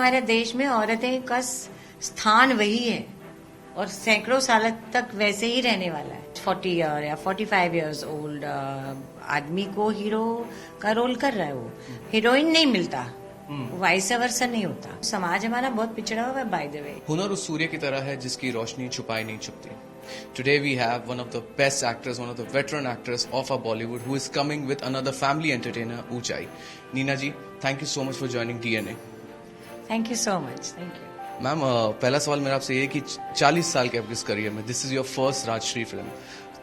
हमारे देश में औरतें का स्थान वही है और सैकड़ों साल तक वैसे ही रहने वाला है। 40 ईयर या 45 ईयर्स ओल्ड आदमी को हीरो का रोल कर रहा है, वो हीरोइन नहीं मिलता, वाइस वर्सा नहीं होता। समाज हमारा बहुत पिछड़ा हुआ है बाय द वे। हुनर उस सूर्य की तरह है जिसकी रोशनी छुपाई नहीं छुपती। Today we have one of the best actors, one of the veteran actors of our Bollywood, who is coming with another family entertainer, Ujai. Neena ji, thank you so much for joining DNA. Thank you so much, thank you. Ma'am पहला सवाल मेरा आपसे ये है कि 40 साल के आपके इस करियर में this is your first Rajshri film,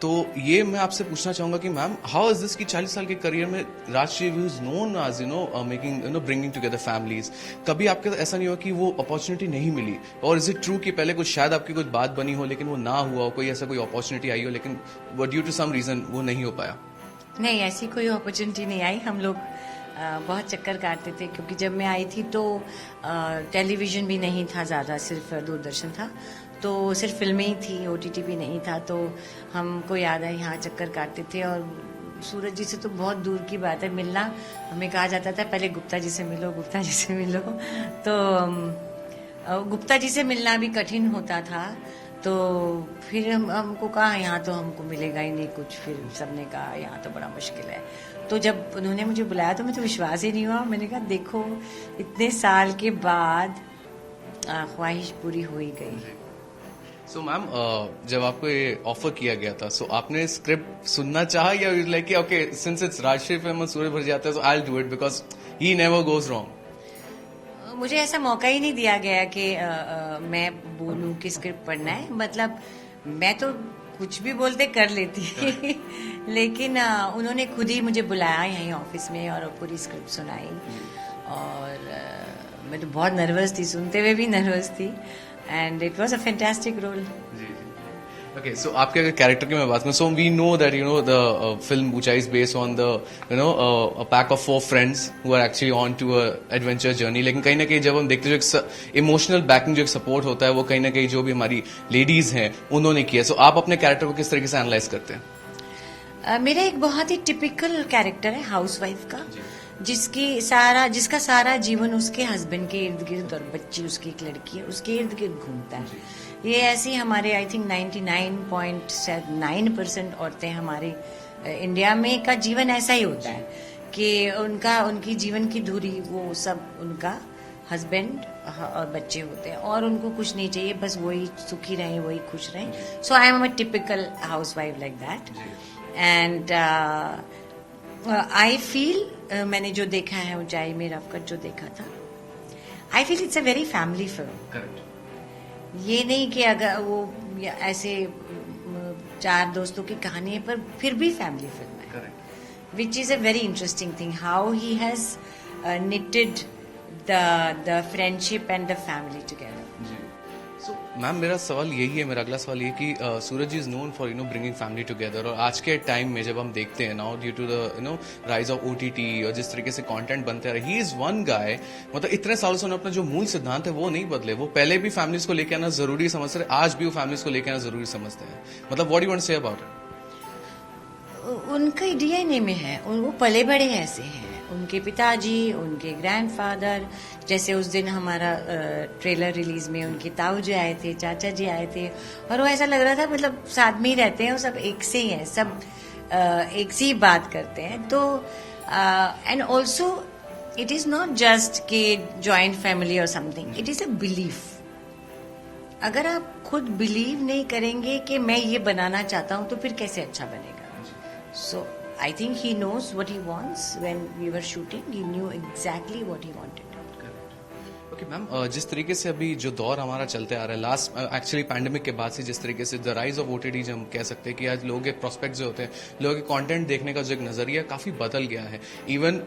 तो ये मैं आपसे पूछना चाहूंगा कि मैम हाउ इज दिस कि 40 साल के करियर में Rajshri is known as making bringing together families, कभी आपके ऐसा नहीं हुआ कि वो अपॉर्चुनिटी नहीं मिली? और इज इट ट्रू कि पहले कुछ शायद आपकी कुछ बात बनी हो लेकिन वो ना हुआ हो, कोई ऐसा कोई अपॉर्चुनिटी आई हो लेकिन ड्यू टू सम रीजन वो नहीं हो पाया? नहीं, ऐसी कोई अपॉर्चुनिटी नहीं आई। हम लोग बहुत चक्कर काटते थे क्योंकि जब मैं आई थी तो टेलीविजन भी नहीं था ज़्यादा, सिर्फ दूरदर्शन था, तो सिर्फ फिल्में ही थी, ओटीटी भी नहीं था। तो हमको याद है यहाँ चक्कर काटते थे और सूरज जी से तो बहुत दूर की बात है मिलना। हमें कहा जाता था पहले गुप्ता जी से मिलो, गुप्ता जी से मिलो। तो गुप्ता जी से मिलना भी कठिन होता था। तो फिर हमको कहा यहाँ तो हमको मिलेगा ही नहीं कुछ। फिर सबने कहा यहाँ तो बड़ा मुश्किल है। तो जब उन्होंने मुझे बुलाया तो मुझे विश्वास ही नहीं हुआ। मैंने कहा देखो इतने साल के बाद ख्वाहिश पूरी हो ही गई। सो मैम जब आपको ये ऑफर किया गया था, सो आपने स्क्रिप्ट सुनना चाहा या like okay since it's Rajshri film Sooraj Barjatya है so I will do it because he never goes wrong? मुझे ऐसा मौका ही नहीं दिया गया कि मैं बोलूं कि स्क्रिप्ट पढ़ना है। मतलब मैं तो कुछ भी बोलते कर लेती लेकिन उन्होंने खुद ही मुझे बुलाया यहीं ऑफिस में और पूरी स्क्रिप्ट सुनाई। और मैं तो बहुत नर्वस थी, सुनते हुए भी नर्वस थी, and it was a fantastic role. Okay, so आपके अगर कैरेक्टर की मैं बात करूँ, so we know that the film Ujai is based on the a pack of 4 friends who are actually on to a adventure journey. लेकिन कहीं ना कहीं जब हम देखते हैं जो एक इमोशनल बैकिंग जो एक सपोर्ट होता है वो कहीं ना कहीं जो भी हमारी लेडीज हैं उन्होंने किया। सो आप अपने कैरेक्टर को किस तरीके से एनालाइज करते हैं? मेरा एक बहुत ही टिपिकल कैरेक्टर है हाउसवाइफ का, जिसका सारा जीवन उसके हस्बैंड के इर्द गिर्द और बच्ची उसकी एक लड़की है उसके इर्द गिर्द घूमता है। ये ऐसी हमारे आई थिंक 99.9% औरतें हमारे इंडिया में का जीवन ऐसा ही होता है कि उनकी जीवन की धुरी वो सब उनका हस्बैंड और बच्चे होते हैं और उनको कुछ नहीं चाहिए, बस वही सुखी रहें, वही खुश रहें। So I am a typical housewife like that. And I feel मैंने जो देखा है ऊंचाई में रफकट जो देखा था, I feel it's a very family film. ये नहीं कि अगर वो ऐसे 4 दोस्तों की कहानी है पर फिर भी फैमिली फिल्म है, which is a very interesting thing how he has knitted the friendship and the family together. So ma'am मेरा सवाल यही है, मेरा अगला सवाल ये कि Sooraj ji is known for bringing family together, और आज के टाइम में जब हम देखते हैं now due to the rise of OTT और जिस तरीके से कंटेंट बनते रहे, ही इज वन गाय, मतलब इतने सालों से उन्होंने अपना जो मूल सिद्धांत है वो नहीं बदले। वो पहले भी फैमिलीज को लेके आना जरूरी समझते रहे, आज भी वो फैमिलीज को लेके आना जरूरी समझते हैं। मतलब what you want to say about it? उनके डीएनए में है, वो पले बड़े ऐसे हैं। उनके पिताजी, उनके ग्रैंडफादर, जैसे उस दिन हमारा ट्रेलर रिलीज में उनके ताऊ जी आए थे, चाचा जी आए थे, और वो ऐसा लग रहा था मतलब साथ में ही रहते हैं, वो सब एक से ही हैं, सब एक से ही बात करते हैं। तो and also it is not just कि जॉइंट फैमिली और something, it is a belief. अगर आप खुद बिलीव नहीं करेंगे कि मैं ये बनाना चाहता हूं तो फिर कैसे अच्छा बनेगा? So I think he knows what he wants. When we were shooting, he knew exactly what he wanted. Okay ma'am, जिस तरीके से अभी जो दौर हमारा चलते आ रहा है लास्ट एक्चुअली पैंडेमिक के बाद से, जिस तरीके से द राइज ऑफ ओटीटी जो हम कह सकते हैं कि आज लोगों के प्रोस्पेक्ट जो होते हैं, लोगों के कंटेंट देखने का जो एक नजरिया काफी बदल गया है। Even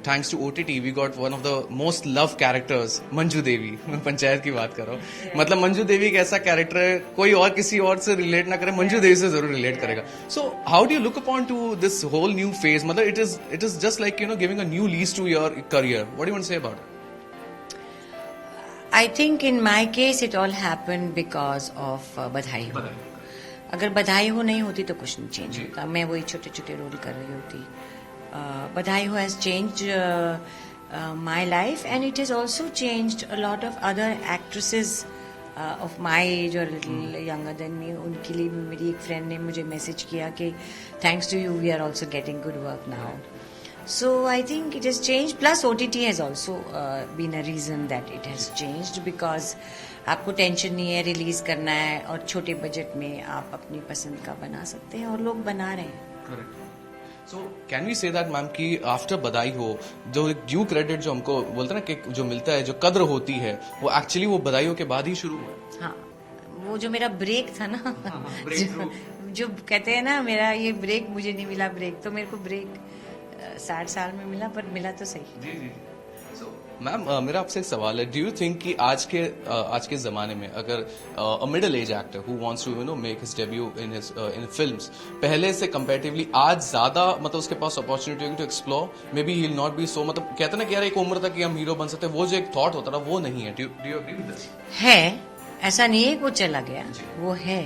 thanks to OTT we got one of the most love characters, Manju Devi. मैं पंचायत की बात कर रहा हूँ, मतलब मंजू देवी एक ऐसा कैरेक्टर है कोई और किसी और से रिलेट ना करे, मंजू देवी से जरूर रिलेट करेगा। So how do you look upon to this whole new phase? मतलब it is just like giving a new lease to your career. What do you want to say about it? I think in my case it all happened because of बधाई हो। अगर बधाई हो नहीं होती तो कुछ नहीं चेंज होता, मैं वही छोटे छोटे रोल कर रही होती। बधाई हो has change my life, and it has also changed a lot of other actresses of my age or little younger than me. उनके लिए भी मेरी एक फ्रेंड ने मुझे मैसेज किया कि thanks to you we are also getting good work now. So I think it has changed. Plus OTT has also been a reason that it has changed, because आपको टेंशन नहीं है release करना है, और छोटे budget में आप अपनी पसंद का बना सकते हैं, और लोग बना रहे हैं. Correct. So can we say that ma'am कि आफ्टर बधाई हो जो ड्यू क्रेडिट जो हमको बोलते हैं ना कि जो मिलता है, जो कद्र होती है, वो एक्चुअली वो बधाइयों के बाद ही शुरू हुआ. हाँ, वो जो मेरा ब्रेक था ना, जो कहते हैं ना, मेरा ये ब्रेक, मुझे नहीं मिला ब्रेक, तो मेरे को ब्रेक 60 साल में मिला, पर मिला तो सही. जी जी. सो मैम मेरा आपसे एक सवाल है. डू यू थिंक कि आज के जमाने में अगर a middle age actor who wants to make his debut in films, पहले से कंपैरेटिवली आज ज्यादा मतलब उसके पास अपॉर्चुनिटी होगी to explore, maybe he will not be so, मतलब कहते ना कि यार एक उम्र तक कि हम हीरो बन सकते हैं, वो जो एक थॉट होता था वो नहीं है. Do you agree with this? है, ऐसा नहीं है कि वो चला गया, वो है.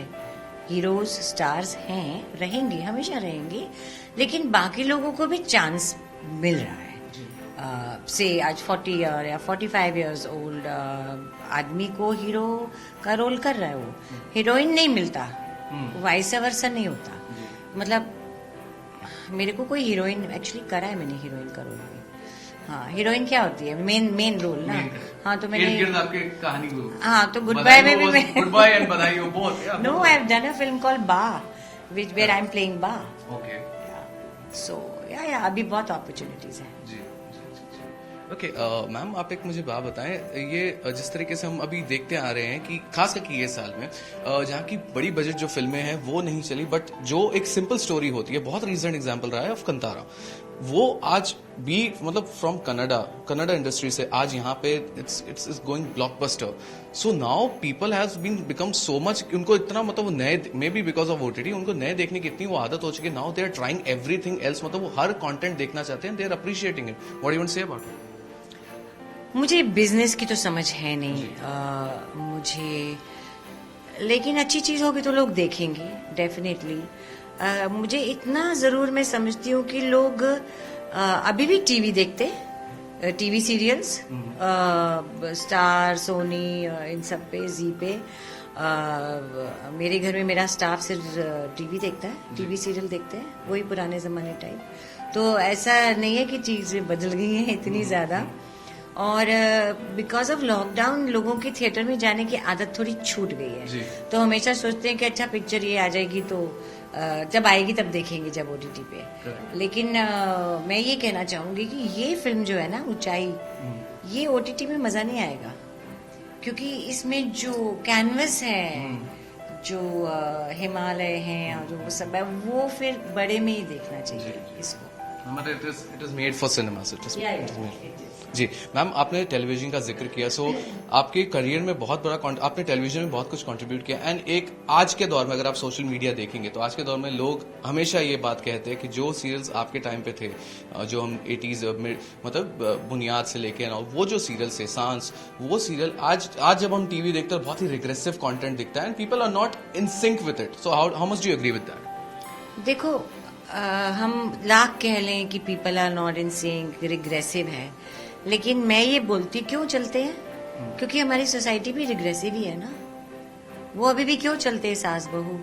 हीरोज स्टार्स हैं, रहेंगे, हमेशा रहेंगे, लेकिन बाकी लोगों को भी चांस मिल रहा है. से आज 40 ईयर या 45 इयर्स ओल्ड आदमी को हीरो का रोल कर रहा है, वो हीरोइन नहीं मिलता, वाइस वर्सा नहीं होता. मतलब मेरे को कोई हीरोइन एक्चुअली करा है, मैंने हीरोइन का रोल भी. हाँ, हीरोइन क्या होती है? मेन रोल ना. हाँ, तो मैंने आपके कहानी को. हाँ, तो गुड बाय में भी मैं गुड बाय एंड बधाई हो both. No, I have done a film called Baa, which where I am playing Baa. Okay. So yeah अभी बहुत अपॉर्चुनिटीज हैं. जी. ओके मैम, आप एक मुझे बात बताएं, ये जिस तरीके से हम अभी देखते आ रहे हैं कि खास करके ये साल में जहाँ की बड़ी बजट जो फिल्में हैं वो नहीं चली, बट जो एक सिंपल स्टोरी होती है, बहुत रीसेंट एग्जांपल रहा है ऑफ कंतारा, वो आज भी मतलब फ्रॉम कनाडा इंडस्ट्री से आज यहाँ पे it's going blockbuster. So now people has been become so much, उनको इतना मतलब वो नए, may be because of OTT, उनको नए देखने की इतनी वो आदत हो चुकी है. Now they are trying everything else, मतलब वो हर कंटेंट देखना चाहते हैं, they are appreciating it. What do you want to say about it? मुझे बिजनेस की तो समझ है नहीं, मुझे, लेकिन अच्छी चीज होगी तो लोग देखेंगे डेफिनेटली. मुझे इतना जरूर मैं समझती हूँ कि लोग अभी भी टीवी देखते, टीवी सीरियल्स, स्टार, सोनी, इन सब पे, जी पे. मेरे घर में मेरा स्टाफ सिर्फ टीवी देखता है, टीवी सीरियल देखते हैं, वही पुराने जमाने टाइप. तो ऐसा नहीं है कि चीजें बदल गई हैं इतनी ज्यादा. और बिकॉज ऑफ लॉकडाउन लोगों की थिएटर में जाने की आदत थोड़ी छूट गई है, तो हमेशा सोचते हैं कि अच्छा पिक्चर ये आ जाएगी तो जब आएगी तब देखेंगे, जब ओटीटी पे. लेकिन मैं ये कहना चाहूंगी कि ये फिल्म जो है ना, ऊंचाई, ये ओटीटी में मजा नहीं आएगा, क्योंकि इसमें जो कैनवस है, जो हिमालय है और जो वो सब है, वो फिर बड़े में ही देखना चाहिए इसको. It is made for cinema. जी मैम, आपने टेलीविजन का जिक्र किया. सो आपके करियर में बहुत बड़ा आपने टेलीविजन में बहुत कुछ कंट्रीब्यूट किया. एंड एक आज के दौर में अगर आप सोशल मीडिया देखेंगे तो आज के दौर में लोग हमेशा ये बात कहते हैं कि जो सीरियल्स आपके टाइम पे थे, जो हम 80s मतलब बुनियाद से लेके ना, वो जो सीरियल थे सांस, वो सीरियल आज जब हम टीवी देखते हैं बहुत ही रिग्रेसिव कंटेंट दिखता है, and people are not in sync with it. So how much do you agree with that? देखो, हम लाख कह लें कि people are not in sync, regressive है, लेकिन मैं ये बोलती क्यों चलते हैं, क्योंकि हमारी सोसाइटी भी रिग्रेसिव ही है ना. वो अभी भी क्यों चलते हैं, सास बहू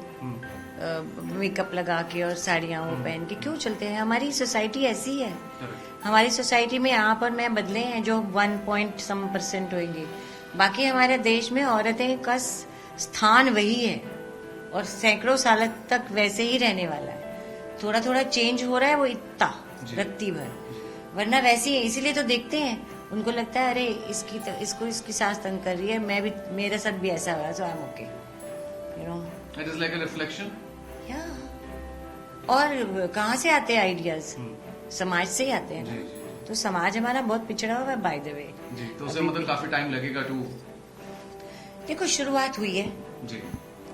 मेकअप लगा के और साड़ियां वो पहन के क्यों चलते हैं? हमारी सोसाइटी ऐसी है. हमारी सोसाइटी में आप और मैं बदले हैं जो 1% होंगे. बाकी हमारे देश में औरतें का स्थान वही है और सैकड़ों साल तक वैसे ही रहने वाला है. थोड़ा थोड़ा चेंज हो रहा है, वो इतना रत्ती भर, वरना वैसे ही है. इसीलिए तो देखते हैं, उनको लगता है अरे इसकी सास तंग कर रही है, मैं भी, मेरे साथ भी ऐसा हुआ, so I am okay, you know. It is like a reflection. या और कहाँ से आते हैं आइडियाज? समाज से ही आते हैं ना. तो समाज हमारा बहुत पिछड़ा हुआ है, बाय द वे. तो उसे मतलब काफी टाइम लगेगा टू. देखो, शुरुआत हुई है जी,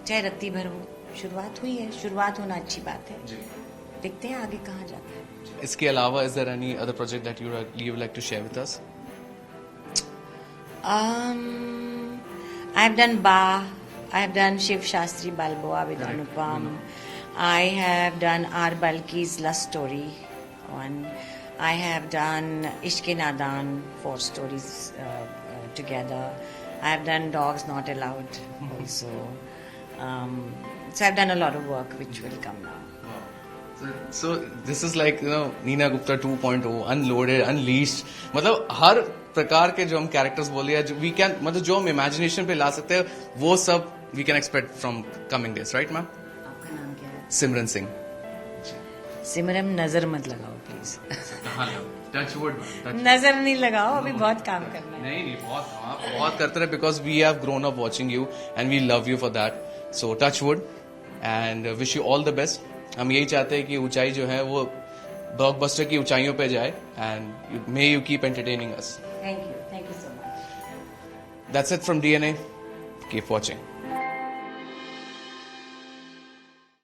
चाहे रत्ती भर हो, शुरुआत हुई है, शुरुआत होना अच्छी बात है. जी. देखते हैं आगे कहाँ जाता है. इसके अलावा is there any other project that you would like to share with us? I have done Ba, I have done Shiv Shastri Balboa with Anupam. I have done R. Balki's Lust Story one. I have done Ishq Nadan, 4 stories together. I have done Dogs Not Allowed also. So I've done a lot of work which will come now. So this is like Neena Gupta 2.0, unloaded, unleashed. मतलब हर प्रकार के जो हम characters बोले या जो we can मतलब जो हम इमेजिनेशन पे ला सकते हैं वो सब we can expect from coming days, right ma'am? आपका नाम क्या है? सिमरन सिंह. सिमरन नजर मत लगाओ प्लीज. Touch wood. नजर नहीं लगाओ, अभी बहुत काम करना है. नहीं बहुत करते रहे because we have grown up watching you and we love you for that. So touch wood and wish you all the best. हम यही चाहते हैं कि ऊंचाई जो है वो ब्लॉकबस्टर की ऊंचाइयों पे जाए and may you keep entertaining us. Thank you so much. That's it from DNA. Keep watching.